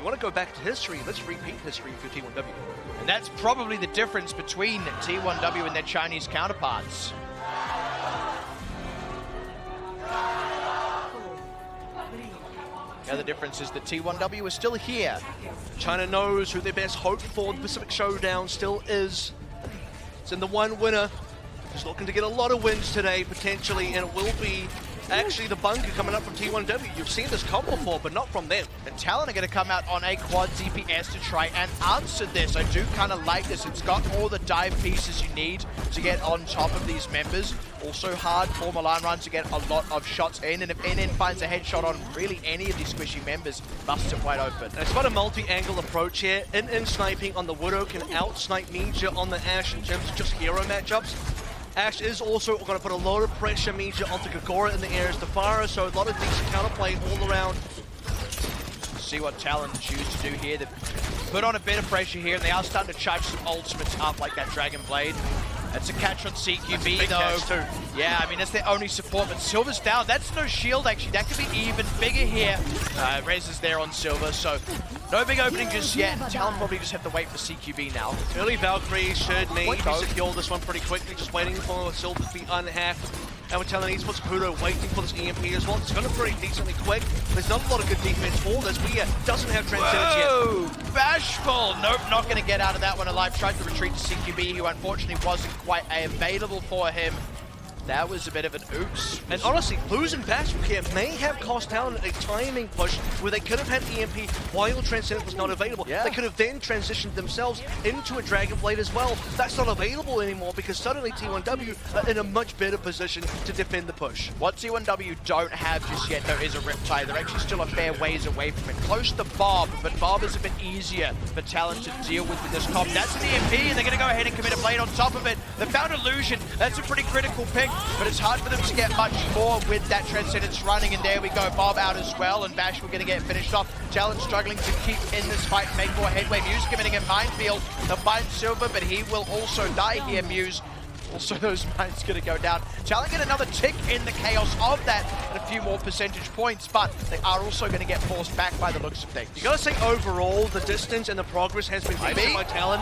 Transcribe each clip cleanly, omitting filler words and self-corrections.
want to go back to history, let's repeat history for T1W. And that's probably the difference between T1W and their Chinese counterparts. The other difference is that T1W is still here. China knows who their best hope for the Pacific Showdown still is. It's in the one winner. He's looking to get a lot of wins today, potentially, and it will be actually the bunker coming up from T1W. You've seen this comp before, but not from them. And Talon are going to come out on a quad DPS to try and answer this. I do kind of like this. It's got all the dive pieces you need to get on top of these members. Also hard for Milan Run to get a lot of shots in, and if NN finds a headshot on really any of these squishy members, busts it wide open. And it's got a multi-angle approach here. In sniping on the Widow can out-snipe Meteor on the Ashe in terms of just hero matchups. Ashe is also going to put a lot of pressure Meteor onto Kagura in the air as the fire, so a lot of decent counterplay all around. See what Talon choose to do here. They've put on a bit of pressure here, and they are starting to charge some ultimates up like that Dragon Blade. That's a catch on CQB though. Yeah, I mean, that's their only support, but Silver's down. That's no shield actually. That could be even bigger here. Rez is there on Silver, so no big opening just yet. Talon probably just have to wait for CQB now. Early Valkyrie should maybe secure this one pretty quickly, just waiting for Silver to be unhacked. And with Talon Esports, Pudo waiting for this EMP as well. It's going to pretty decently quick. There's not a lot of good defense for this. Via doesn't have Transcendence yet. Bashful! Nope, not going to get out of that one alive. Tried to retreat to CQB, who unfortunately wasn't quite available for him. That was a bit of an oops. And honestly, losing Bashful here may have cost Talon a timing push where they could have had EMP while Transcendent was not available. Yeah. They could have then transitioned themselves into a Dragon Blade as well. That's not available anymore because suddenly T1W are in a much better position to defend the push. What T1W don't have just yet, though, is a Riptide. They're actually still a fair ways away from it. Close to Bob, but Bob is a bit easier for Talon to deal with this comp. That's an EMP, and they're going to go ahead and commit a blade on top of it. They found Illusion. That's a pretty critical pick, but it's hard for them to get much more with that Transcendence running, and there we go, Bob out as well, and Bash we're going to get finished off. Talon struggling to keep in this fight and make more headway. Muse committing a minefield. They'll find Silver, but he will also die here, Muse. Also, those mines going to go down. Talon get another tick in the chaos of that and a few more percentage points, but they are also going to get forced back by the looks of things. You got to say overall, the distance and the progress has been decent by Talon.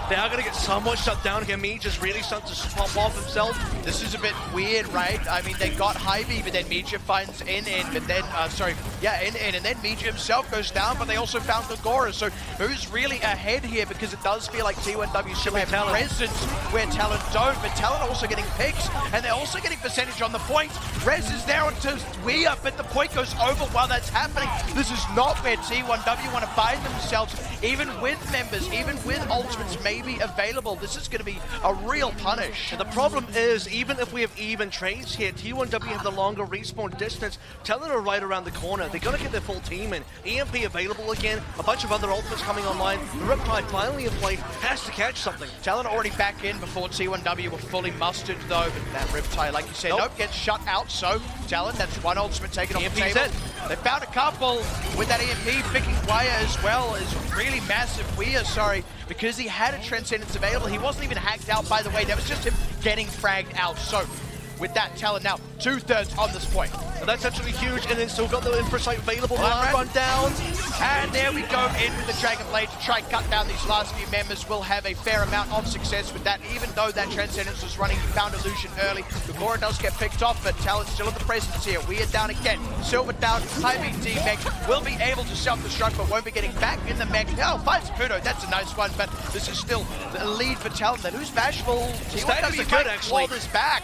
They are going to get somewhat shut down here. Me just really starting to pop off himself. This is a bit weird, right? I mean, they got Hy-Vee, but then Meteor finds NN, but then, NN, and then Meteor himself goes down, but they also found Kagura. So who's really ahead here? Because it does feel like T1W still have presence where Talon don't, but Talon also getting picks, and they're also getting percentage on the point. Rez is there onto Weir, but the point goes over while that's happening. This is not where T1W want to find themselves, even with members, even with ultimates maybe available. This is going to be a real punish. And the problem is, even if we have even trades here, T1W have the longer respawn distance. Talon are right around the corner. They're going to get their full team in. EMP available again, a bunch of other ultimates coming online. The Riptide finally in play, has to catch something. Talon already back in before T1W were fully mustered though, but that Riptide, like you said, nope, gets shut out. So Talon, that's one ultimate taken off the table. They found a couple with that EMP. Picking Wire as well is really massive. Weir, sorry, because he had a Transcendence available. He wasn't even hacked out, by the way. That was just him getting fragged out. So with that, Talon now 2/3 on this point. And that's actually huge, and then still got the infra site available. Run down. And there we go in with the Dragon Blade to try and cut down these last few members. Will have a fair amount of success with that, even though that Transcendence was running. He found Illusion early. Kagura does get picked off, but Talon still in the presence here. Weir down again. Silver down. Hy-Vee D-Mech will be able to self-destruct, but won't be getting back in the mech. Oh, finds Pudo. That's a nice one, but this is still the lead for Talon. Then who's Bashful? T1W good, actually. Claw this back.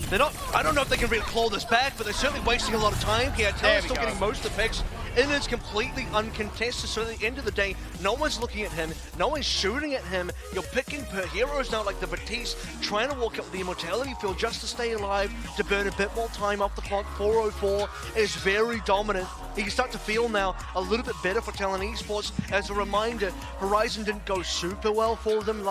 They're not, I don't know if they can really claw this back, but they're certainly wasting a lot of time here. Talon's still getting most of the picks. And it's completely uncontested, so at the end of the day, no one's looking at him, no one's shooting at him. You're picking per heroes now like the Batiste, trying to walk up the immortality field just to stay alive, to burn a bit more time off the clock. 4:04 is very dominant. You can start to feel now a little bit better for Talon Esports. As a reminder, Horizon didn't go super well for them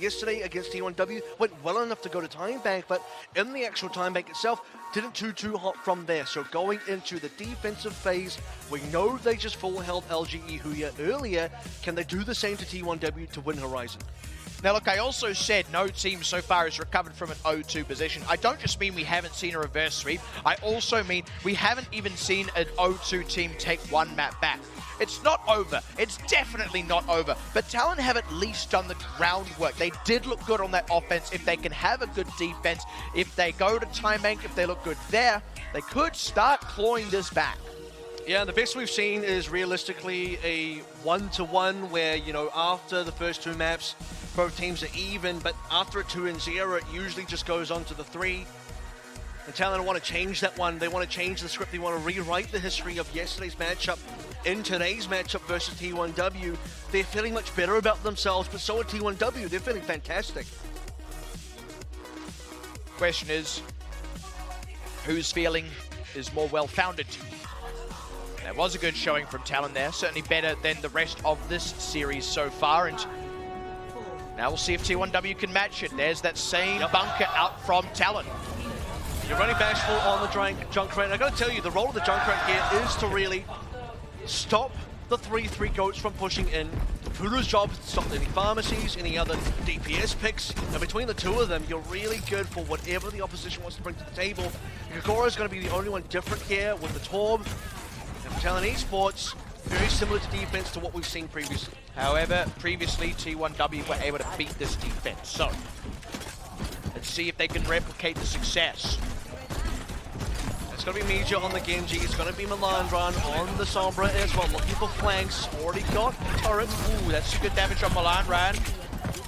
yesterday against T1W. Went well enough to go to time bank, but in the actual time bank itself, didn't too hot from there. So going into the defensive phase, we know they just full held LGE Huya earlier. Can they do the same to T1W to win Horizon? Now look, I also said no team so far has recovered from an 0-2 position. I don't just mean we haven't seen a reverse sweep, I also mean we haven't even seen an 0-2 team take one map back. It's not over. It's definitely not over. But Talon have at least done the groundwork. They did look good on that offense. If they can have a good defense, if they go to time bank, if they look good there, they could start clawing this back. Yeah, the best we've seen is realistically a 1-to-1 where, you know, after the first two maps, both teams are even, but after a 2-0, it usually just goes on to the 3. And Talon want to change that one. They want to change the script. They want to rewrite the history of yesterday's matchup in today's matchup versus T1W. They're feeling much better about themselves, but so are T1W. They're feeling fantastic. Question is, whose feeling is more well-founded? There was a good showing from Talon there, certainly better than the rest of this series so far, and now we'll see if T1W can match it. There's that same bunker out from Talon. You're running Bashful on the Junkrat. I gotta tell you, the role of the Junkrat here is to really stop the 3-3 goats from pushing in. Pudo's job is to stop any pharmacies, any other DPS picks, and between the two of them, you're really good for whatever the opposition wants to bring to the table. Kagura is going to be the only one different here with the Torb. And for Talon Esports, very similar to defense to what we've seen previously. However, previously T1W were able to beat this defense, so let's see if they can replicate the success. It's going to be Meja on the Genji. It's going to be Melandron on the Sombra as well. Looking for flanks. Already got turret. Ooh, that's good damage on Melandron,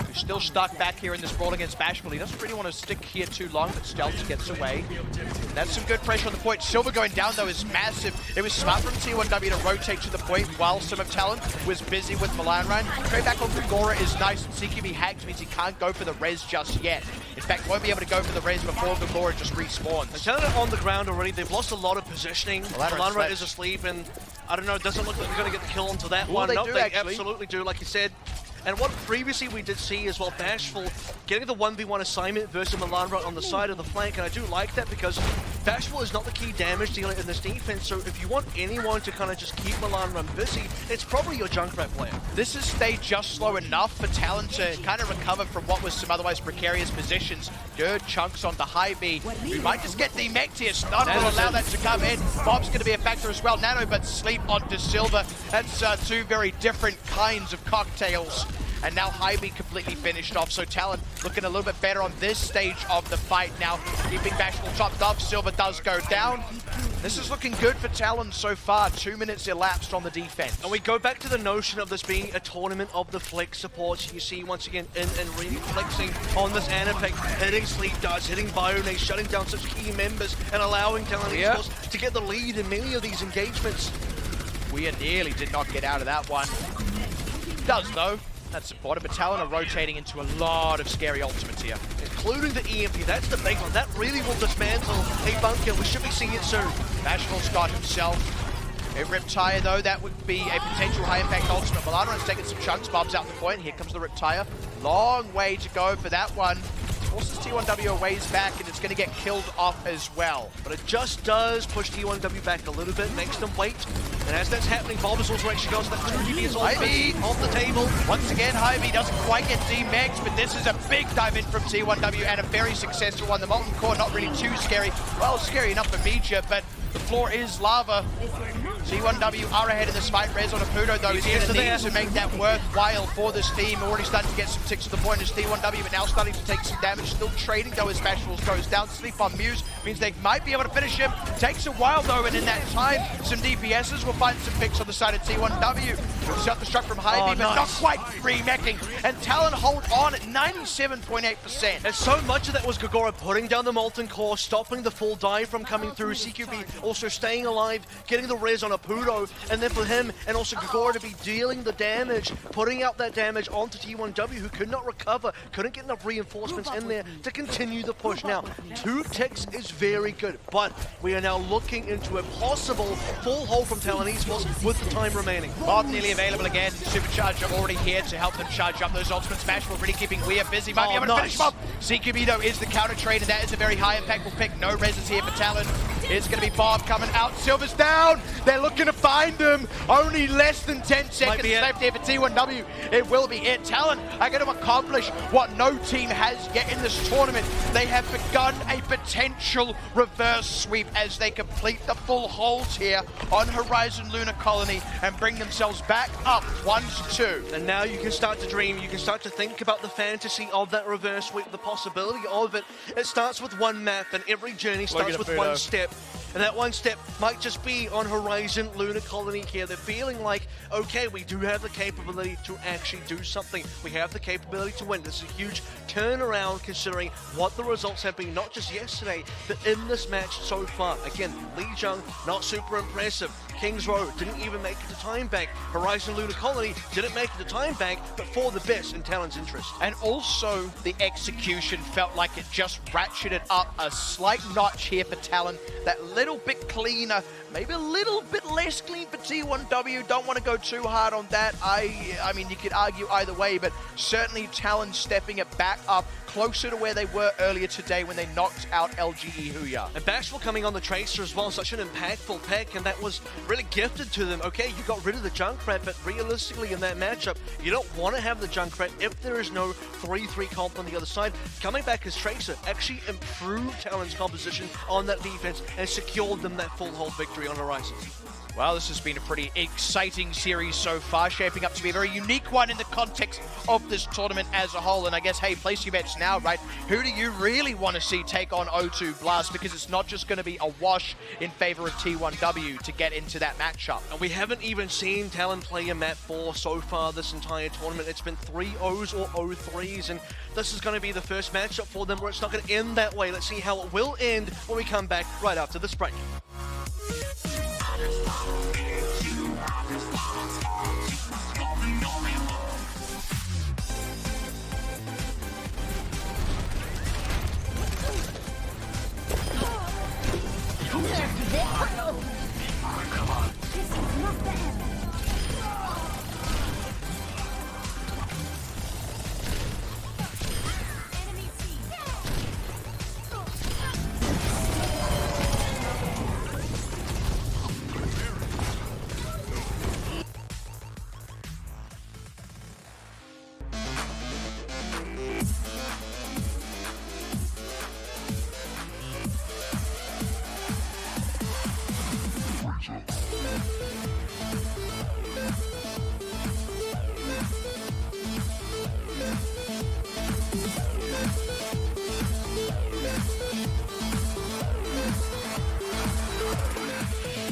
who's still stuck back here in this brawl against Bashful. He doesn't really want to stick here too long, but Stealth gets away. And that's some good pressure on the point. Silver going down, though, is massive. It was smart from T1W to rotate to the point while some of Talon was busy with Melandron. Trade back on Gagora is nice, and CQB hacked means he can't go for the res just yet. In fact, won't be able to go for the res before Gagora just respawns. Talon are on the ground already. They've lost a lot of positioning. Melandron is asleep, and I don't know, it doesn't look like they're going to get the kill onto that one. No, they absolutely do, like you said. And what previously we did see as well, Bashful getting the 1v1 assignment versus Melandron on the side of the flank, and I do like that because Bashful is not the key damage dealer in this defense, so if you want anyone to kind of just keep Melandron busy, it's probably your Junkrat player. This has stayed just slow enough for Talon to kind of recover from what was some otherwise precarious positions. Good chunks onto High B. We might just get the mech here. Not going to allow that to come in. Bob's going to be a factor as well. Nano, but sleep onto Silver. That's two very different kinds of cocktails. And now High B completely finished off, so Talon looking a little bit better on this stage of the fight now. Keeping Bashful chopped up, Silver does go down. This is looking good for Talon so far. 2 minutes elapsed on the defense. And we go back to the notion of this being a tournament of the flex supports. You see once again in and really flexing on this Ana pick, hitting Sleep Darts, hitting Bione, shutting down such key members and allowing Talon Esports to get the lead in many of these engagements. We nearly did not get out of that one. Does though. That's supported, but Talon are rotating into a lot of scary ultimates here. Including the EMP, that's the big one. That really will dismantle a bunker. We should be seeing it soon. Bashful's got himself a Riptire though. That would be a potential high impact ultimate. Melandron's taking some chunks, Bob's out the point. Here comes the Riptire. Long way to go for that one. Forces T1W a ways back, and it's going to get killed off as well. But it just does push T1W back a little bit, makes them wait. And as that's happening, Bulbasaur's actually goes to that 2 DPS off the table. Once again, Hy-Vee doesn't quite get D-Megs, but this is a big dive in from T1W and a very successful one. The Molten Core not really too scary. Well, scary enough for Meja, but the floor is lava. T1W are ahead of this fight. Rez on a Pudo, though, is going to need to make that worthwhile for this team. Already starting to get some ticks to the point as T1W, but now starting to take some damage. Still trading, though, as Bashful goes down. Sleep on Muse means they might be able to finish him. Takes a while, though, and in that time, some DPSs will find some picks on the side of T1W. Self-destruct from Hy-Vee, but not quite remeching. And Talon hold on at 97.8%. And so much of that was Gagora putting down the Molten Core, stopping the full dive from coming through. CQB also staying alive, getting the res on a Pudo, and then for him and also Gagora to be dealing the damage, putting out that damage onto T1W, who could not recover, couldn't get enough reinforcements in there to continue the push. Now, 2 ticks is very good, but we are now looking into a possible full hold from Talon Esports with the time remaining. Bob nearly available again. Supercharger already here to help them charge up those ultimates. Bashful really keeping Weir busy. Might be able to finish him off. CQB, though, is the counter trade, and that is a very high impactful pick. No reses here for Talon. It's going to be Bob coming out. Silver's down. They're They're looking to find him. Only less than 10 seconds left here for T1W. It will be it. Talon are going to accomplish what no team has yet in this tournament. They have begun a potential reverse sweep as they complete the full hold here on Horizon Lunar Colony and bring themselves back up 1-2. And now you can start to dream, you can start to think about the fantasy of that reverse sweep, the possibility of it. It starts with one map, and every journey starts with one step. And that one step might just be on Horizon Lunar Colony here. They're feeling like, okay, we do have the capability to actually do something. We have the capability to win. This is a huge turnaround considering what the results have been, not just yesterday, but in this match so far. Again, Lee Jung, not super impressive. Kings Row didn't even make it to time bank. Horizon Lunar Colony didn't make it to time bank, but for the best in Talon's interest. And also, the execution felt like it just ratcheted up a slight notch here for Talon. That little bit cleaner, maybe a little bit less clean for T1W. Don't want to go too hard on that. I mean, you could argue either way, but certainly Talon stepping it back up closer to where they were earlier today when they knocked out LGE Huya. And Bashful coming on the Tracer as well, such an impactful pick, and that was really gifted to them. Okay, you got rid of the Junkrat, but realistically in that matchup, you don't want to have the Junkrat if there is no 3-3 comp on the other side. Coming back as Tracer actually improved Talon's composition on that defense and secured them that full hold victory on Horizon. Well, this has been a pretty exciting series so far, shaping up to be a very unique one in the context of this tournament as a whole. And I guess, hey, place your bets now, right? Who do you really want to see take on O2 Blast? Because it's not just going to be a wash in favor of T1W to get into that matchup. And we haven't even seen Talon play a map 4 so far this entire tournament. It's been 3 O's or O3s, and this is going to be the first matchup for them where it's not going to end that way. Let's see how it will end when we come back right after this break.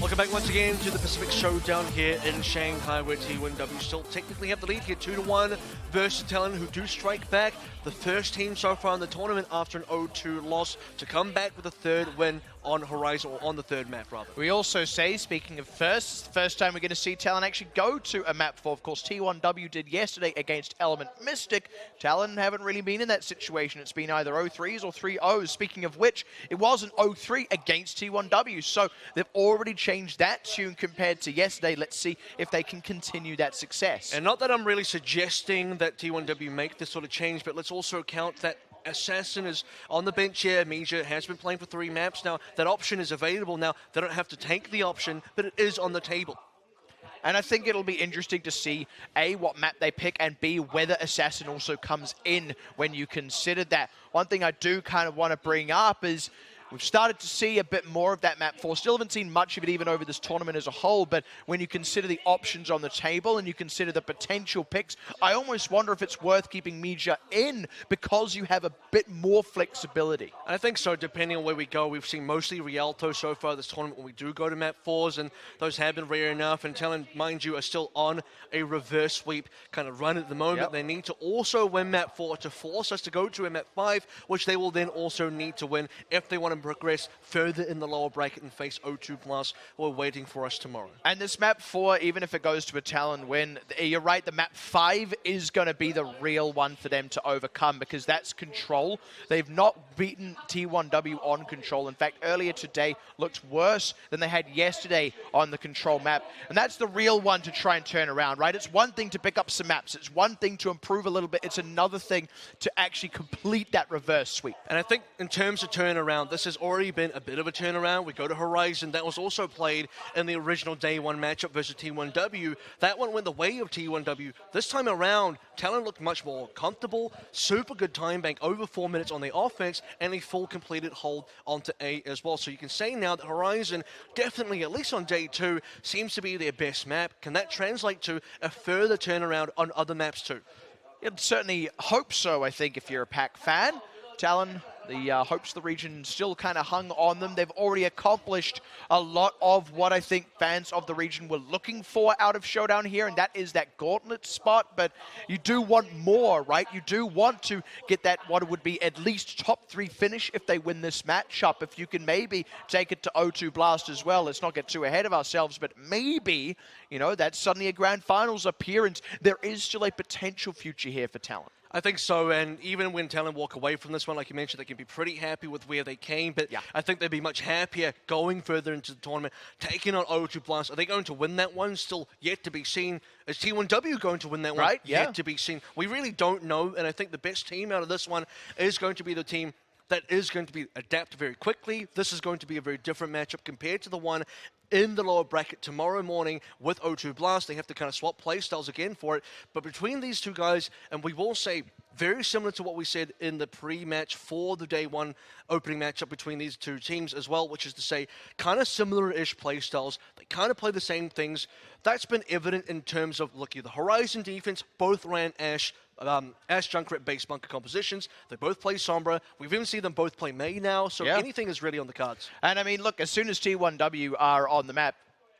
Welcome back once again to the Pacific Showdown here in Shanghai, where T1W still technically have the lead here 2-1 versus Talon, who do strike back. The first team so far in the tournament after an 0-2 loss to come back with a third win on Horizon, or on the third map rather. We also say, speaking of first time we're going to see Talon actually go to a map 4. Of course, T1W did yesterday against Element Mystic. Talon haven't really been in that situation. It's been either 0-3s or 3-0s. Speaking of which, it was an 0-3 against T1W. So they've already changed that tune compared to yesterday. Let's see if they can continue that success. And not that I'm really suggesting that T1W make this sort of change, but let's also count that Assassin is on the bench here. Misha has been playing for 3 maps now. That option is available now. They don't have to take the option, but it is on the table. And I think it'll be interesting to see, A, what map they pick, and B, whether Assassin also comes in when you consider that. One thing I do kind of want to bring up is we've started to see a bit more of that map 4. Still haven't seen much of it even over this tournament as a whole, but when you consider the options on the table and you consider the potential picks, I almost wonder if it's worth keeping Mija in because you have a bit more flexibility. I think so, depending on where we go. We've seen mostly Rialto so far this tournament when we do go to map 4s, and those have been rare enough. And Talon, mind you, are still on a reverse sweep kind of run at the moment. Yep. They need to also win map 4 to force us to go to a map 5, which they will then also need to win if they want to progress further in the lower bracket and face O2 Plus, who are waiting for us tomorrow. And this map 4, even if it goes to a Talon win, you're right, the map 5 is going to be the real one for them to overcome because that's Control. They've not beaten T1W on Control. In fact, earlier today looked worse than they had yesterday on the Control map. And that's the real one to try and turn around, right? It's one thing to pick up some maps. It's one thing to improve a little bit. It's another thing to actually complete that reverse sweep. And I think in terms of turnaround, this has already been a bit of a turnaround. We go to Horizon. That was also played in the original Day 1 matchup versus T1W. That one went the way of T1W. This time around, Talon looked much more comfortable. Super good time bank, over 4 minutes on the offense, and a full completed hold onto A as well. So you can say now that Horizon, definitely, at least on Day 2, seems to be their best map. Can that translate to a further turnaround on other maps too? You'd certainly hope so, I think, if you're a PAC fan. Talon, the hopes of the region still kind of hung on them. They've already accomplished a lot of what I think fans of the region were looking for out of Showdown here, and that is that gauntlet spot. But you do want more, right? You do want to get that, what would be at least top 3 finish if they win this matchup. If you can maybe take it to O2 Blast as well. Let's not get too ahead of ourselves, but maybe, you know, that's suddenly a grand finals appearance. There is still a potential future here for Talon. I think so, and even when Talon walk away from this one, like you mentioned, they can be pretty happy with where they came, but yeah. I think they'd be much happier going further into the tournament, taking on O2 Blast. Are they going to win that one? Still yet to be seen. Is T1W going to win that one? Right, yeah. Yet to be seen. We really don't know, and I think the best team out of this one is going to be the team that is going to be adapt very quickly. This is going to be a very different matchup compared to the one in the lower bracket tomorrow morning with O2 Blast. They have to kind of swap playstyles again for it. But between these two guys, and we will say very similar to what we said in the pre-match for the Day 1 opening matchup between these two teams as well, which is to say kind of similar-ish playstyles. They kind of play the same things. That's been evident in terms of, look, the Horizon defense both ran Ash Junkrat-based bunker compositions. They both play Sombra. We've even seen them both play Mei now, so anything is really on the cards. And I mean, look, as soon as T1W are on the map,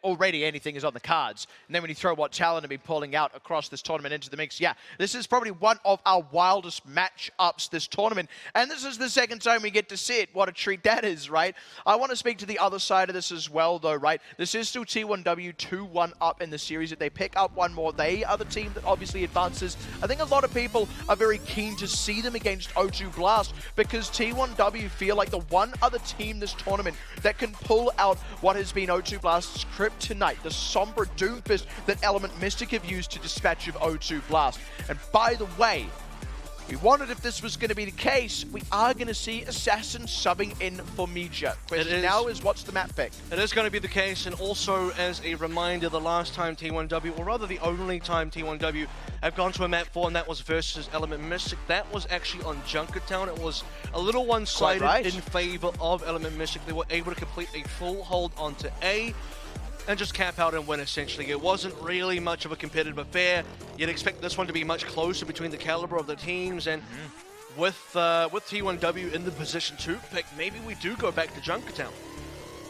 already anything is on the cards. And then when you throw what Talon have been pulling out across this tournament into the mix, yeah, this is probably one of our wildest matchups this tournament. And this is the second time we get to see it. What a treat that is, right? I want to speak to the other side of this as well, though, right? This is still T1W 2-1 up in the series. If they pick up one more, they are the team that obviously advances. I think a lot of people are very keen to see them against O2 Blast because T1W feel like the one other team this tournament that can pull out what has been O2 Blast's kryptonite, the Sombra Doomfist that Element Mystic have used to dispatch of O2 Blast. And by the way, we wondered if this was going to be the case. We are going to see Assassin subbing in for Mija. Question now is, what's the map pick? It is going to be the case, and also as a reminder, the last time T1W, or rather the only time T1W have gone to a map 4, and that was versus Element Mystic. That was actually on Junkertown. It was a little one-sided in favor of Element Mystic. They were able to complete a full hold onto A and just cap out and win, essentially. It wasn't really much of a competitive affair. You'd expect this one to be much closer between the caliber of the teams, and with T1W in the position to pick, maybe we do go back to Junkertown.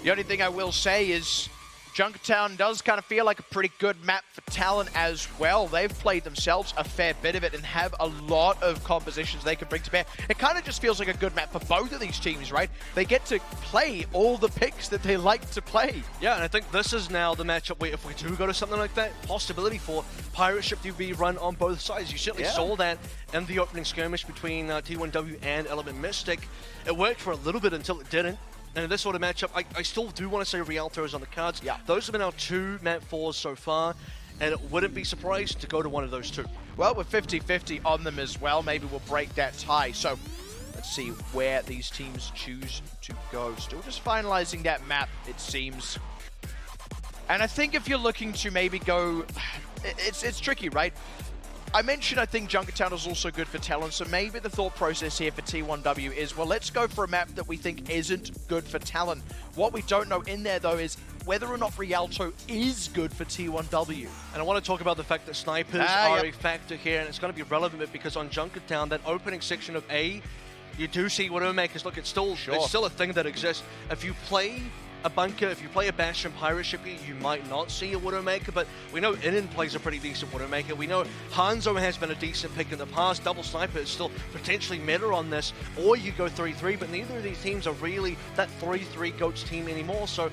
The only thing I will say is Junkertown does kind of feel like a pretty good map for Talon as well. They've played themselves a fair bit of it and have a lot of compositions they can bring to bear. It kind of just feels like a good map for both of these teams, right? They get to play all the picks that they like to play. Yeah, and I think this is now the matchup where if we do go to something like that, possibility for pirate ship to be run on both sides. You certainly saw that in the opening skirmish between T1W and Element Mystic. It worked for a little bit until it didn't. And in this sort of matchup, I still do want to say Rialto is on the cards. Yeah. Those have been our 2 map 4s so far, and it wouldn't be surprised to go to one of those 2. Well, we're 50-50 on them as well. Maybe we'll break that tie. So let's see where these teams choose to go. Still just finalizing that map, it seems. And I think if you're looking to maybe go, it's tricky, right? I mentioned I think Junkertown is also good for Talon, so maybe the thought process here for T1W is, well, let's go for a map that we think isn't good for Talon. What we don't know in there, though, is whether or not Rialto is good for T1W. And I want to talk about the fact that snipers are a factor here, and it's going to be relevant because on Junkertown, that opening section of A, you do see Widowmakers. Look, it's still a thing that exists. If you play a bunker, if you play a Bastion pirate ship, you might not see a Widowmaker, but we know Innen plays a pretty decent Widowmaker. We know Hanzo has been a decent pick in the past. Double Sniper is still potentially meta on this, or you go 3-3, but neither of these teams are really that 3-3 GOATS team anymore. So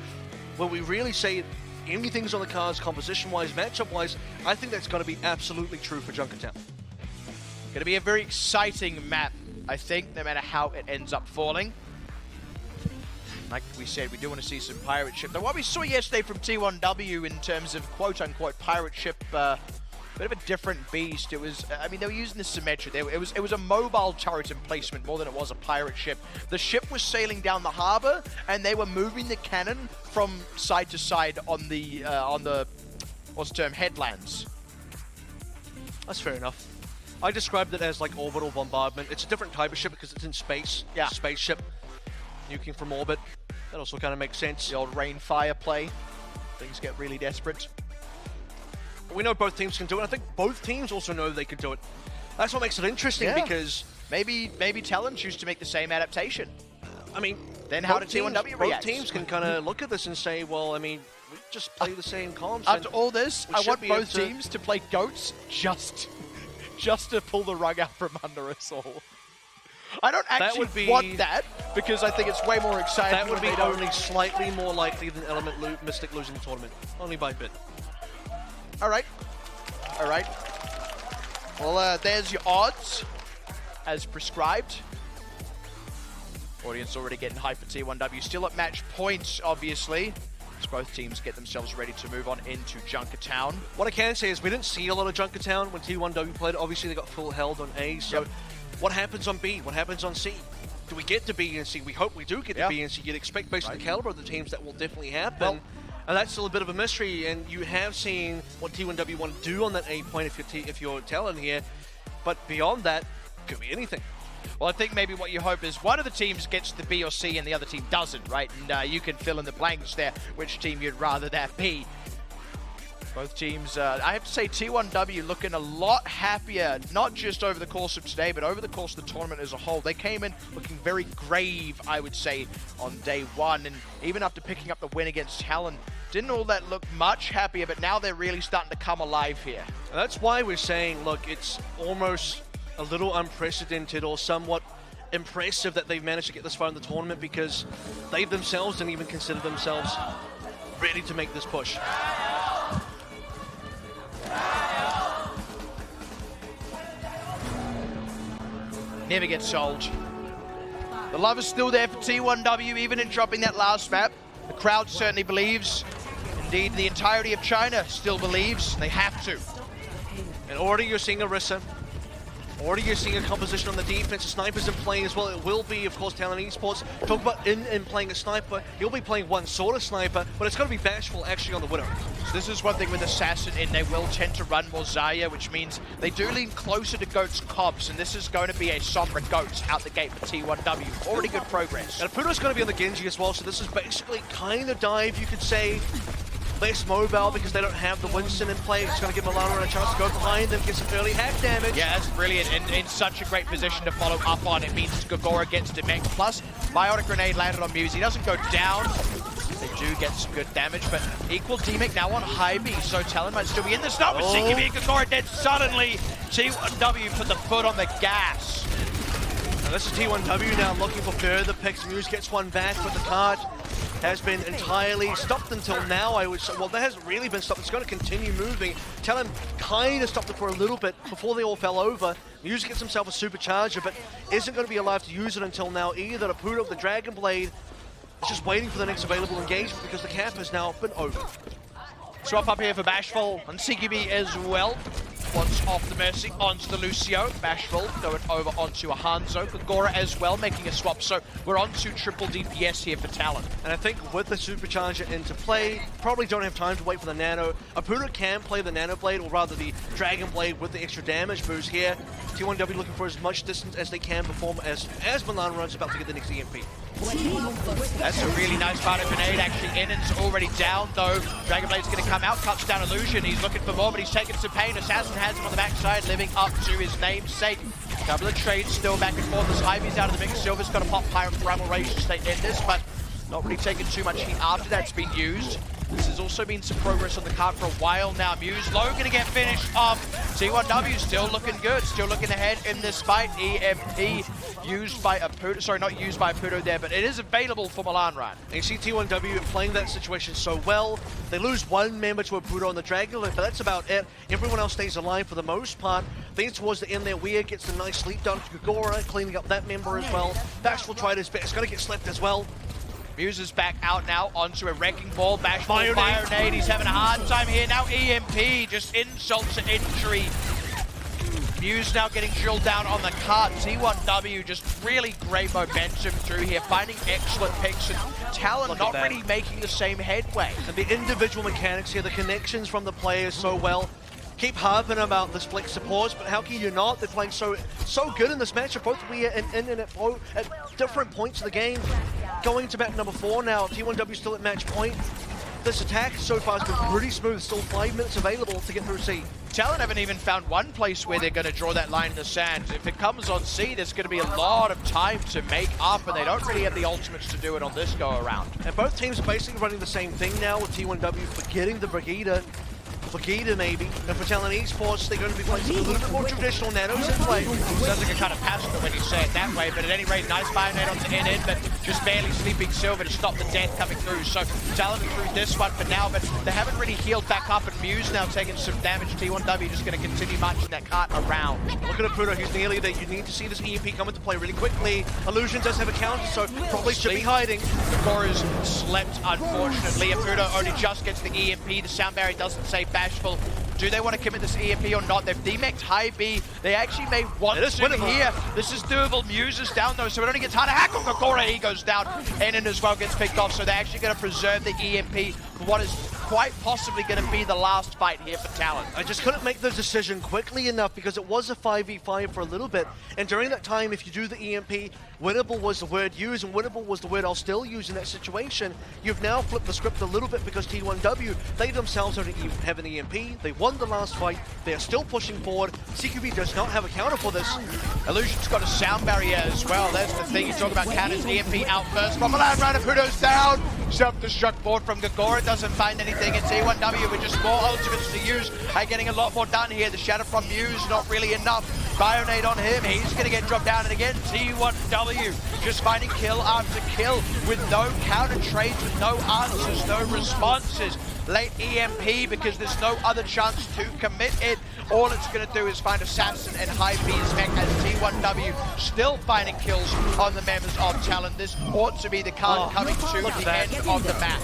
when we really say anything's on the cards composition-wise, matchup-wise, I think that's going to be absolutely true for Junkertown. Going to be a very exciting map, I think, no matter how it ends up falling. Like we said, we do want to see some pirate ship. Now, what we saw yesterday from T1W in terms of quote-unquote pirate ship bit of a different beast. It was, I mean, they were using the symmetry. It was a mobile turret emplacement more than it was a pirate ship. The ship was sailing down the harbor, and they were moving the cannon from side to side on the what's the term, headlands. That's fair enough. I described it as like orbital bombardment. It's a different type of ship because it's in space. Yeah. Spaceship. Nuking from orbit. That also kind of makes sense. The old rain fire play. Things get really desperate. We know both teams can do it. I think both teams also know they can do it. That's what makes it interesting because maybe Talon choose to make the same adaptation. I mean, then how did T1W react? Both teams can kind of look at this and say, well, I mean, we just play the same comps. After all this, I want both teams to play goats just to pull the rug out from under us all. I don't actually want that because I think it's way more exciting. That would be only slightly more likely than Element Mystic losing the tournament. Only by a bit. All right. All right. Well, there's your odds as prescribed. Audience already getting hyped for T1W. Still at match points, obviously. As both teams get themselves ready to move on into Junkertown. What I can say is we didn't see a lot of Junkertown when T1W played. Obviously, they got full held on A. So what happens on B? What happens on C? Do we get to B and C? We hope we do get to B and C. You'd expect based on the caliber of the teams that will definitely happen. And that's still a bit of a mystery, and you have seen what T1W want to do on that A point if you're Talon here, but beyond that, could be anything. Well, I think maybe what you hope is one of the teams gets the B or C and the other team doesn't, right? And you can fill in the blanks there, which team you'd rather that be. Both teams, I have to say, T1W looking a lot happier, not just over the course of today, but over the course of the tournament as a whole. They came in looking very grave, I would say, on day one. And even after picking up the win against Talon, didn't all that look much happier, but now they're really starting to come alive here. And that's why we're saying, look, it's almost a little unprecedented or somewhat impressive that they've managed to get this far in the tournament because they themselves didn't even consider themselves ready to make this push. Never gets sold. The love is still there for T1W, even in dropping that last map. The crowd certainly believes. Indeed, the entirety of China still believes. They have to. And already you're seeing Orisa. Already you're seeing a composition on the defense. A sniper's in play as well. It will be, of course, Talon Esports. Talk about in playing a sniper. He'll be playing one sort of sniper, but it's going to be Bashful actually on the Widow. So this is one thing with Assassin in. They will tend to run more Zarya, which means they do lean closer to Goat's comps, and this is going to be a Sombra Goat out the gate for T1W. Already good progress. And Apudo's going to be on the Genji as well, so this is basically kind of dive, you could say. Less mobile because they don't have the Winston in play. It's going to give Milano a chance to go behind them, get some early hack damage. Yeah, that's brilliant. And in such a great position to follow up on. It means Gogora gets Demek. Plus, Biotic Grenade landed on Muse. He doesn't go down. They do get some good damage, but equal Demek now on high B. So Talon might still be in the start with CQB and Gogora dead suddenly. T1W put the foot on the gas. And this is T1W now looking for further picks. Muse gets one back, but the card has been entirely stopped until now, I would say. Well, that hasn't really been stopped. It's going to continue moving. Talon kind of stopped it for a little bit before they all fell over. Muse gets himself a supercharger, but isn't going to be alive to use it until now either. Apudo, the Dragon Blade, is just waiting for the next available engagement because the cap has now been over. Swap up here for Bashful and CQB as well. Once off the Mercy, onto the Lucio. Bashful going over onto a Hanzo. Gogora as well, making a swap. So we're on to triple DPS here for Talon. And I think with the Supercharger into play, probably don't have time to wait for the Nano. Apudo can play the Nano Blade, or rather the Dragon Blade with the extra damage boost here. T1W looking for as much distance as they can perform as Milan runs about to get the next EMP. That's a really nice Biotic Grenade. Actually, Innen's already down, though. Dragon Blade's going to come out, cuts down Illusion. He's looking for more, but he's taking some pain. Assassin has him on the backside, living up to his namesake. Couple of trades still back and forth as Ivy's out of the mix. Silver's got a pop Pyro and Bramble Rage to stay in this, but not really taking too much heat after that's been used. This has also been some progress on the card for a while now. Muse low, going to get finished off. T1W still looking good, still looking ahead in this fight. EMP used by Apudo, sorry, not used by Apudo there, but it is available for Milan Run. And you see T1W playing that situation so well. They lose one member to Apudo on the Dragon Blade, but that's about it. Everyone else stays alive for the most part. Things towards the end there, Weir gets a nice sleep down to Gogora, cleaning up that member as well. Bash will try his best, it's going to get slept as well. Muse is back out now onto a wrecking ball. Bashful Fire Fire-Nade. He's having a hard time here. Now EMP, just insult to injury. Muse now getting drilled down on the cart. T1W just really great momentum through here, finding excellent picks, and Talon not really making the same headway. And the individual mechanics here, the connections from the players so well. Keep harping about the split supports, but how can you not? They're playing so good in this match. Both we in and at different points of the game. Going to map number 4 now. T1W still at match point. This attack so far has been pretty smooth. Still 5 minutes available to get through C. Talon haven't even found one place where they're going to draw that line in the sand. If it comes on C, there's going to be a lot of time to make up, and they don't really have the ultimates to do it on this go around. And both teams are basically running the same thing now, with T1W forgetting the Brigida maybe, and for Talon Esports, they're going to be playing a little bit more traditional nanos in play. Sounds like a kind of passionate when you say it that way, but at any rate, nice Fire-Nade onto NN, but just barely sleeping Silver to stop the death coming through. So Talon through this one for now, but they haven't really healed back up, and Muse now taking some damage. T1W just going to continue marching that cart around. Look at Apudo, he's nearly there. You need to see this EMP come into play really quickly. Illusion does have a counter, so probably should be hiding. Gora's slept, unfortunately. Apudo only just gets the EMP. The sound barrier doesn't say Bashful. Do they want to commit this EMP or not? They've demexed high B. They actually may want to here. This is doable. Muse is down though, so it only gets harder. Hack on Gora, he goes down. Enon as well gets picked off, so they're actually going to preserve the EMP for what is quite possibly going to be the last fight here for Talon. I just couldn't make the decision quickly enough because it was a 5v5 for a little bit, and during that time, if you do the EMP, winnable was the word used, and winnable was the word I'll still use in that situation. You've now flipped the script a little bit because T1W, they themselves don't even have an EMP. They won the last fight. They're still pushing forward. CQB does not have a counter for this. Illusion's got a sound barrier as well. That's the thing. You talk about cannons, EMP out first from Milan. Apudo's down. Self-destruct board from Gora. Doesn't find anything. And T1W with just more ultimates to use. Getting a lot more done here. The shatter from Muse, not really enough. Fire-Nade on him. He's going to get dropped down. And again, T1W just finding kill after kill with no counter trades, with no answers, no responses. Late EMP because there's no other chance to commit it. All it's going to do is find Assassin and High B's mech as T1W still finding kills on the members of Talon. This ought to be the card coming to the end of the map.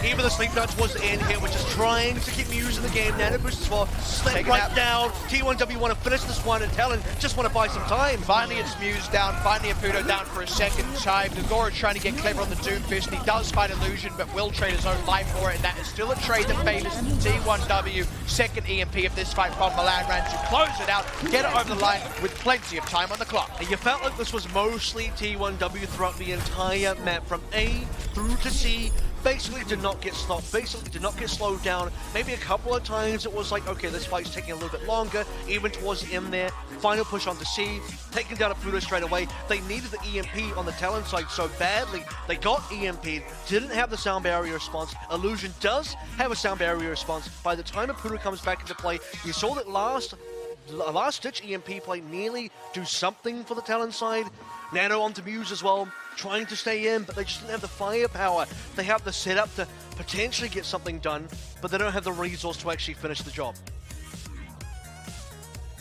Even the sleep notes was the end here, which is trying to keep Muse in the game. Nano boost as well, slid right down. T1W want to finish this one, and Talon just want to buy some time. Finally, it's Muse down. Finally, Apudo down for a second time. Gora trying to get clever on the Doomfist. He does find Illusion, but will trade his own life for it, and that is still a trade that favors T1W. Second EMP of this fight from Milan Ran to close it out, get it over the line with plenty of time on the clock. And you felt like this was mostly T1W throughout the entire map, from A through to C. Basically did not get stopped, basically did not get slowed down. Maybe a couple of times it was like, okay, this fight's taking a little bit longer, even towards the end there. Final push onto C, taking down Apudo straight away. They needed the EMP on the Talon side so badly. They got EMP'd, didn't have the sound barrier response. Illusion does have a sound barrier response. By the time Apudo comes back into play, you saw that last-ditch EMP play nearly do something for the Talon side. Nano onto Muse as well, trying to stay in, but they just didn't have the firepower. They have the setup to potentially get something done, but they don't have the resource to actually finish the job.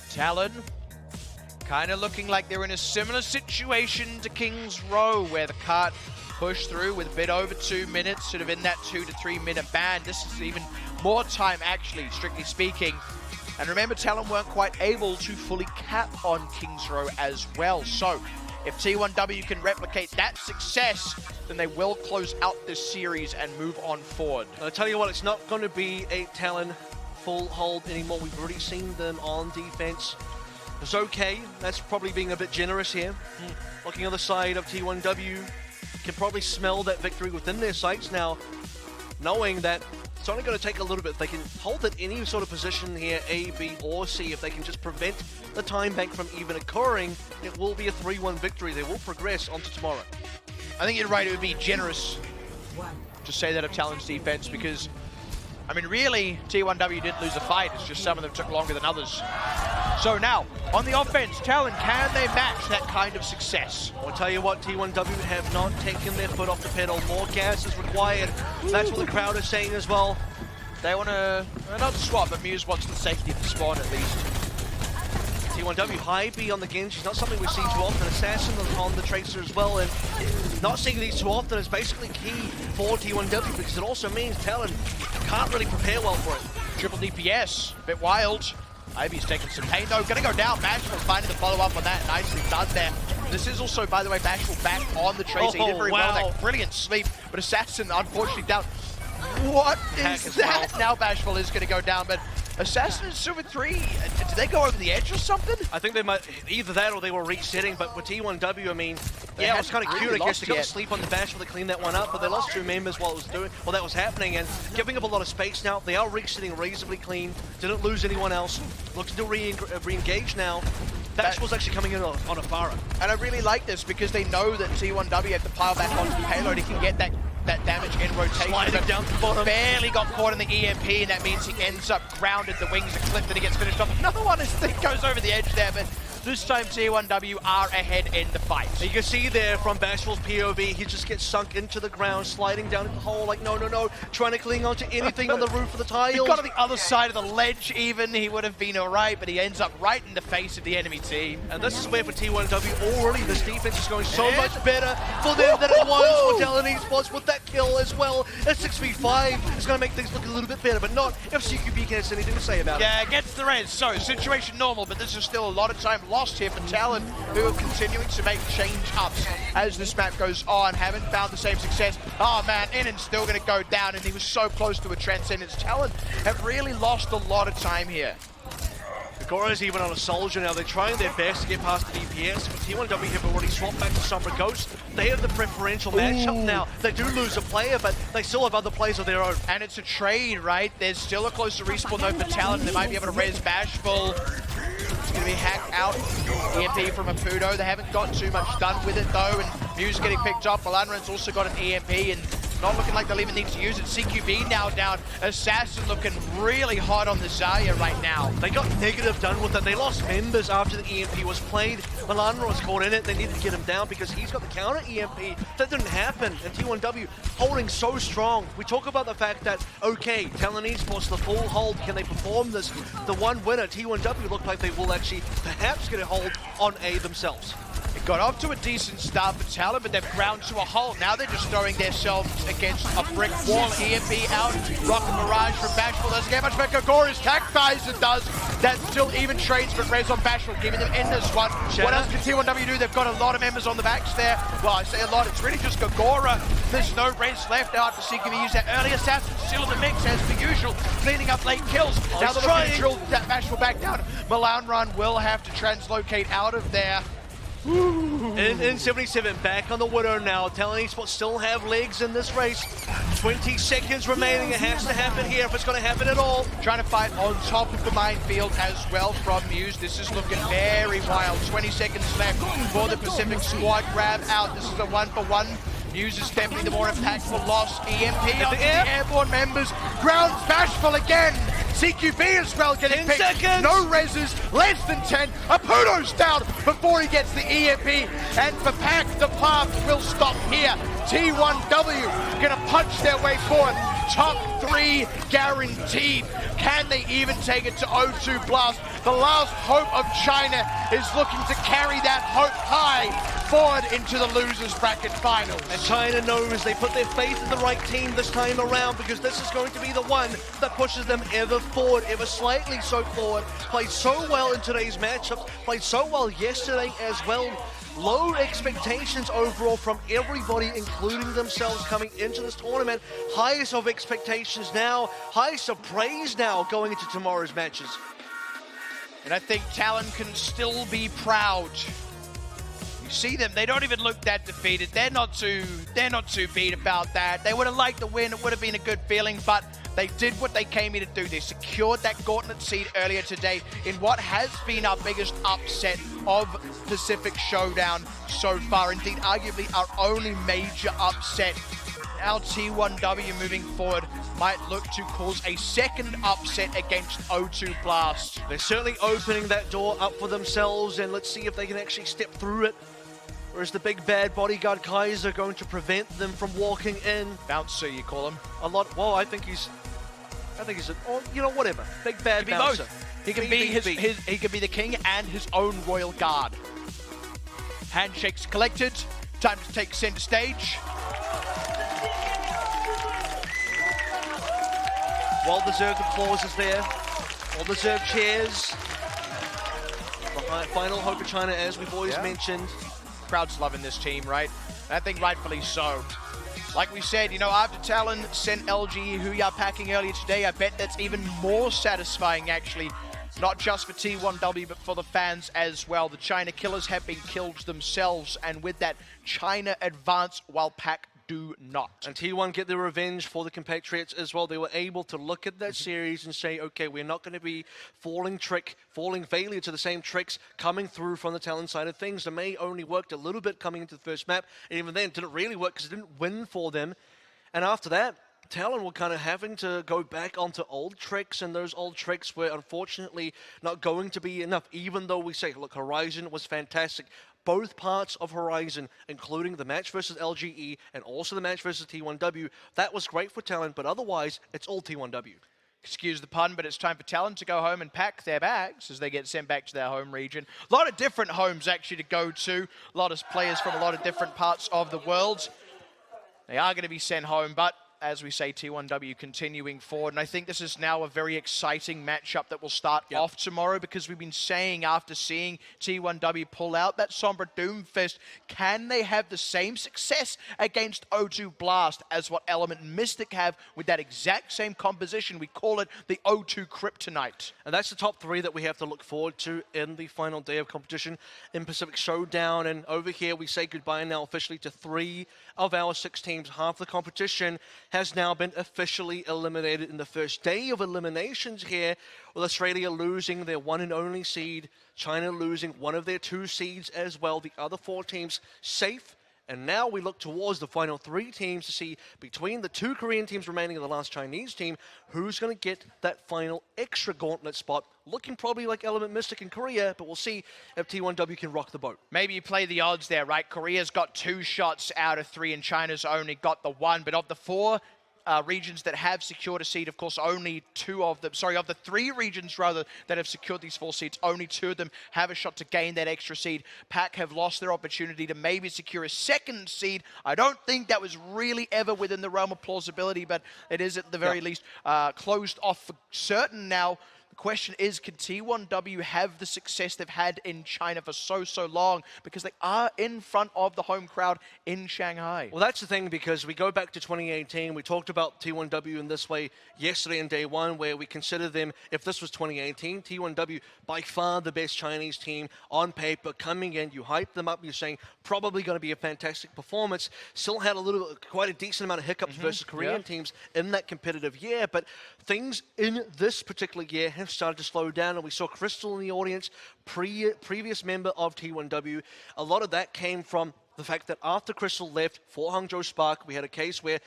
Talon kind of looking like they're in a similar situation to King's Row, where the cart pushed through with a bit over 2 minutes, sort of in that 2 to 3 minute band. This is even more time, actually, strictly speaking. And remember, Talon weren't quite able to fully cap on King's Row as well. So if T1W can replicate that success, then they will close out this series and move on forward. I'll tell you what, it's not going to be a Talon full hold anymore. We've already seen them on defense. It's okay. That's probably being a bit generous here. Looking on the side of T1W, can probably smell that victory within their sights now, knowing that it's only going to take a little bit. If they can hold at any sort of position here, A, B, or C, if they can just prevent the time bank from even occurring, it will be a 3-1 victory. They will progress onto tomorrow. I think you're right, it would be generous to say that of Talon's defense, because, I mean, really, T1W didn't lose a fight. It's just some of them took longer than others. So now, on the offense, Talon, can they match that kind of success? I'll tell you what, T1W have not taken their foot off the pedal. More gas is required. That's what the crowd is saying as well. They want to, not swap, but Muse wants the safety of the spawn at least. T1W, high B on the Genji is not something we see too often. Assassin on the Tracer as well, and not seeing these too often is basically key for T1W because it also means Talon can't really prepare well for it. Triple DPS, a bit wild. Ivy's taking some pain though, gonna go down. Bashful finding the follow up on that, nicely done there. This is also, by the way, Bashful back on the Tracer. He did very well, that brilliant sleep, but Assassin unfortunately down. What is that? Now Bashful is gonna go down, but Assassin and Silver 3, did they go over the edge or something? I think they might, either that or they were resetting, but with T1W, I mean, yeah, it was kind of cute, I guess. They got to sleep on the Bashful to clean that one up, but they lost 2 members while that was happening, and giving up a lot of space now. They are resetting reasonably clean, didn't lose anyone else, looks to re-engage now. Bashful's actually coming in on a Pharah. And I really like this because they know that T1W have to pile back onto the payload. He can get that damage in rotation. Sliding down the bottom. Barely got caught in the EMP, and that means he ends up grounded. The wings are clipped, and he gets finished off. Another one goes over the edge there, but this time T1W are ahead in the fight. You can see there from Bashful's POV, he just gets sunk into the ground, sliding down in the hole like no, trying to cling onto anything on the roof of the tiles. If he got on the other side of the ledge even, he would have been alright, but he ends up right in the face of the enemy team. And this is where for T1W already this defense is going so much better for them than it was for Talon Esports with that kill as well. At 6v5, it's going to make things look a little bit better, but not if CQB has anything to say about it. Yeah, gets the res. So, situation normal, but this is still a lot of time lost here for Talon, who are continuing to make change-ups as this map goes on. Haven't found the same success. Oh man, Innen's still going to go down, and he was so close to a Transcendence. Talon have really lost a lot of time here. Gora's even on a soldier now. They're trying their best to get past the DPS, but T1W have already swapped back to Sombra Ghost. They have the preferential matchup now. They do lose a player, but they still have other players of their own. And it's a trade, right? There's still a closer respawn though for Talon. They might be able to res Bashful. It's going to be hacked out. EMP from Apudo. They haven't got too much done with it though, and Muse getting picked up. Malanran's also got an EMP, and not looking like they'll even need to use it. CQB now down. Assassin looking really hot on the Zarya right now. They got negative done with it. They lost members after the EMP was played. Malanra was caught in it. They needed to get him down because he's got the counter EMP. That didn't happen. And T1W holding so strong. We talk about the fact that, okay, Talon Esports, the full hold, can they perform this? The one winner, T1W, look like they will actually perhaps get a hold on A themselves. It got off to a decent start for Talon, but they've ground to a halt. Now they're just throwing themselves against a brick wall. EMP out, Rocket Mirage from Bashful doesn't get much better. Gora's Tactizer does. That still even trades, but res on Bashful, keeping them in this one. What else can T1W do? They've got a lot of members on the backs there. Well, I say a lot, it's really just Gora. There's no res left after CQB used that early. Assassin still in the mix as per usual, cleaning up late kills. Now they're looking to drill that Bashful back down. Malanran will have to translocate out of there. In 77, back on the Widow now. Talon Esports still have legs in this race. 20 seconds remaining. It has to happen here if it's going to happen at all. Trying to fight on top of the minefield as well from Muse. This is looking very wild. 20 seconds left for the Pacific squad. Grab out. This is a 1-for-1. Muse is definitely the more impactful loss. EMP on the airborne members. Grounds Bashful again. CQB as well getting picked. 10 seconds. No reses, less than 10. Apudo's down before he gets the EMP. And for Pack, the path will stop here. T1W gonna punch their way forward. Top 3 guaranteed. Can they even take it to O2 Blast? The last hope of China is looking to carry that hope high forward into the losers bracket finals. And China knows they put their faith in the right team this time around because this is going to be the one that pushes them ever forward, ever slightly so forward. Played so well in today's matchups, played so well yesterday as well. Low expectations overall from everybody, including themselves, coming into this tournament. Highest of expectations now, highest of praise now going into tomorrow's matches. And I think Talon can still be proud. You see them, they don't even look that defeated. They're not too beat about that. They would have liked the win, it would have been a good feeling, but they did what they came here to do. They secured that gauntlet seed earlier today in what has been our biggest upset of Pacific Showdown so far. Indeed, arguably our only major upset. Now T1W moving forward might look to cause a second upset against O2 Blast. They're certainly opening that door up for themselves, and let's see if they can actually step through it. Or is the big bad bodyguard Kaiser going to prevent them from walking in? Bouncer, you call him? A lot. Well, I think he's oh, you know, whatever. Big bad bouncer. Both. He can be he can be the king and his own royal guard. Handshakes collected. Time to take center stage. Well-deserved applause there. Well-deserved cheers. Final hope of China, as we've always mentioned. Crowd's loving this team, right? And I think rightfully so. Like we said, you know, after Talon sent LGE Huya packing earlier today, I bet that's even more satisfying, actually. Not just for T1W, but for the fans as well. The China killers have been killed themselves, and with that, China advance while Pac do not. And T1 get their revenge for the compatriots as well. They were able to look at that series and say, okay, we're not going to be falling failure to the same tricks coming through from the Talon side of things. The May only worked a little bit coming into the first map, and even then, it didn't really work because it didn't win for them. And after that, Talon were kind of having to go back onto old tricks, and those old tricks were unfortunately not going to be enough, even though we say, look, Horizon was fantastic. Both parts of Horizon, including the match versus LGE and also the match versus T1W, that was great for Talon, but otherwise, it's all T1W. Excuse the pun, but it's time for Talon to go home and pack their bags as they get sent back to their home region. A lot of different homes, actually, to go to. A lot of players from a lot of different parts of the world. They are going to be sent home, but as we say, T1W continuing forward. And I think this is now a very exciting matchup that will start off tomorrow, because we've been saying, after seeing T1W pull out that Sombra Doomfist, can they have the same success against O2 Blast as what Element Mystic have with that exact same composition? We call it the O2 Kryptonite. And that's the top three that we have to look forward to in the final day of competition in Pacific Showdown. And over here, we say goodbye now officially to 3 of our 6 teams. Half the competition has now been officially eliminated in the first day of eliminations here, with Australia losing their one and only seed, China losing one of their 2 seeds as well, the other 4 teams safe. And now we look towards the final 3 teams to see, between the 2 Korean teams remaining and the last Chinese team, who's going to get that final extra gauntlet spot. Looking probably like Element Mystic in Korea, but we'll see if T1W can rock the boat. Maybe you play the odds there, right? Korea's got 2 shots out of 3 and China's only got the 1. But of the 4 regions that have secured a seed, of course, only 2 of them, sorry, of the 3 regions rather that have secured these 4 seeds, only 2 of them have a shot to gain that extra seed. Pac have lost their opportunity to maybe secure a 2nd seed. I don't think that was really ever within the realm of plausibility, but it is at the very least closed off for certain now. Question is, can T1W have the success they've had in China for so long, because they are in front of the home crowd in Shanghai? Well, that's the thing, because we go back to 2018. We talked about T1W in this way yesterday in day 1, where we consider them, if this was 2018, T1W by far the best Chinese team on paper coming in. You hype them up, you're saying probably going to be a fantastic performance. Still had quite a decent amount of hiccups versus Korean teams in that competitive year, but things in this particular year have started to slow down, and we saw Crystal in the audience, previous member of T1W. A lot of that came from the fact that after Crystal left for Hangzhou Spark, we had a case where,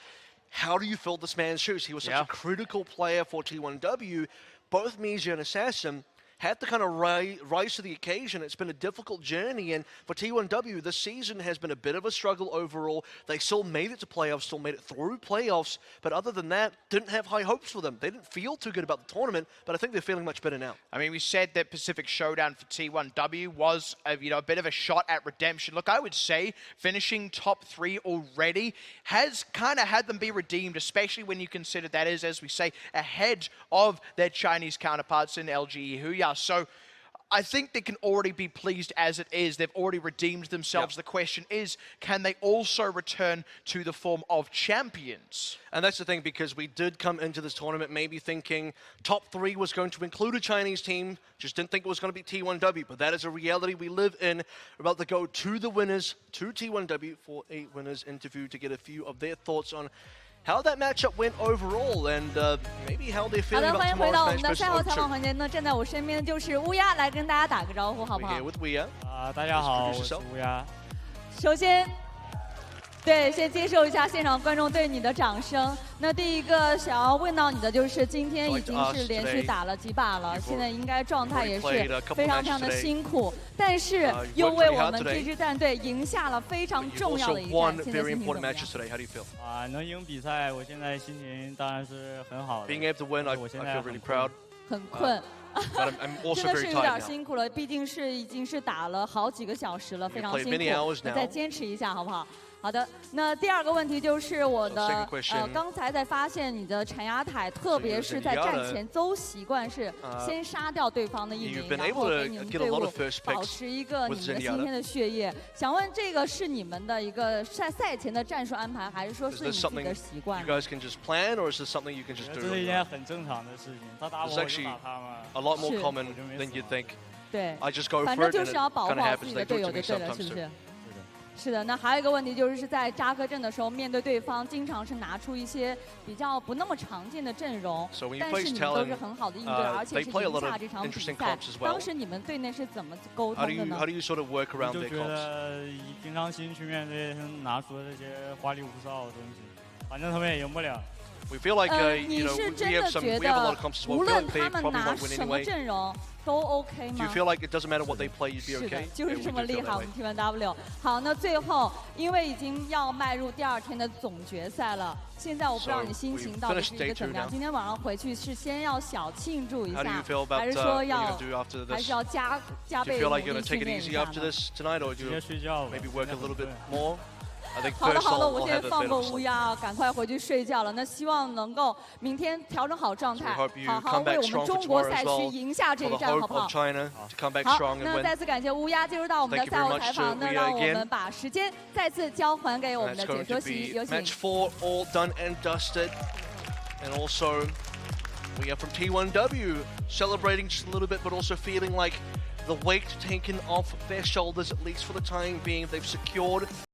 how do you fill this man's shoes? He was such a critical player for T1W. Both Mizia and Assassin had to kind of rise to the occasion. It's been a difficult journey, and for T1W, this season has been a bit of a struggle overall. They still made it to playoffs, still made it through playoffs, but other than that, didn't have high hopes for them. They didn't feel too good about the tournament, but I think they're feeling much better now. I mean, we said that Pacific Showdown for T1W was a bit of a shot at redemption. Look, I would say finishing top 3 already has kind of had them be redeemed, especially when you consider that is, as we say, ahead of their Chinese counterparts in LGE Huya. So I think they can already be pleased as it is. They've already redeemed themselves. The question is, can they also return to the form of champions? And that's the thing, because we did come into this tournament maybe thinking top 3 was going to include a Chinese team, just didn't think it was going to be T1W, but that is a reality we live in. We're about to go to the winners, to T1W, for a winners interview to get a few of their thoughts on how that matchup went overall, and maybe how they're feeling about tomorrow's match versus O2. 好的，欢迎回到我们的赛后采访环节。那站在我身边的就是乌鸦，来跟大家打个招呼，好不 We're 好 here with Weya. 大家好，我是乌鸦。首先，先接受一下现场观众对你的掌声。那第一个想要问到你的就是，今天已经是连续打了几把了，现在应该状态也是非常的辛苦，但是又为我们这支战队赢下了非常重要的一战。现在心情怎么样？能赢比赛，我现在心情当然是很好的。Being able to win, I feel really proud. 很困， But I'm also 真的 very 是有点 tired now. 辛苦了，毕竟已经是打了好几个小时了，非常 played 辛 many 苦 hours。now. 再坚持一下，好不好？好的，那第二个问题就是我 So 的 second question 刚才在发现你的缠压台，特别是在战前都习惯是先杀掉对方的一名， You've been 然 able 后 to 给你们 get a 队 lot 伍 of first 保 picks 持一个你 with 们的新鲜的血液。想问这个是你们的一个赛前的战术安排，还是说 Is 是你 this 自己 something 的习惯 you？guys can just plan, or is this something you can just 这 do? 是一件很正常的事情，他打我 It's 我就 actually 打他嘛。 a lot more 是 common than you'd think. 对， I just go 反 for 正 it, 就 and 是 it 要保护 kind of 好自 happens. 己 They 的 do 队 it 友 to 就 me 对了， sometimes 是不 too. 是？是的，那还有一个问题就是在扎克阵的时候，面对对方经常是拿出一些比较不那么常见的阵容， So when you 但 face 是你们都是 Talon, 很好的应对，而且 they 是 play a 赢 lot 下 of 这场比 interesting 赛 comps as。well. 当时你们队内是怎么沟 How 通 do 的 you 呢 how？do you sort of work 我 around 就 their 觉 comps? 得以平常心去面对拿出的这些花里胡哨的东西，反正他们也赢不了。 We feel like 你 you know 是 we 真 have 的 some 觉 we have a lot 得 of comps as well. 无 We feel 论 like they 他们 probably 拿 won't win 什么 anyway. 阵容都 OK Do 吗 you？feel like it doesn't matter what they play, you'd be 是的 okay?，就 Yeah, 是 we 这么 do 厉 feel 害。 that 我 way. 们 T1W， 好，那最后因为已经要迈入第2天的总决赛了，现在我不知道你心情到底是一个怎么样？今天晚上回去是先要小庆祝一 How do 下 you feel，about 还是 what 说 you're 要 gonna do after 还 this? 是要加 Do 倍 you feel 努 like you're 力 gonna take 训 it 练一 easy 下 after 呢？ this tonight, or do 直 you 接睡觉吧。 maybe work a little bit 对 more? I think 好的 first 好的， I'll 我 have 先 a 放 bit 过 of 乌 sleep. 鸦啊，赶快回去睡觉了。那希望能够明天调整好状 So 态 we hope，you 好好 come 为 back 我们 strong for 中国 tomorrow 赛 as 区 well. 赢下这 For 一 the 战，好 hope 不好 of？China to come back 好， strong and 那 win. 再次感谢乌鸦进入到我们的 Thank you 赛 very 后 much 采访。 to 那 Ouya 让我 again. 们把时间再次交还给我 And 们 it's 的解 going 说 to 席， be 有请。 match 4 all done and dusted. And also, we are from T1W celebrating just a little bit, but also feeling like the weight taken off their shoulders, at least for the time being. They've secured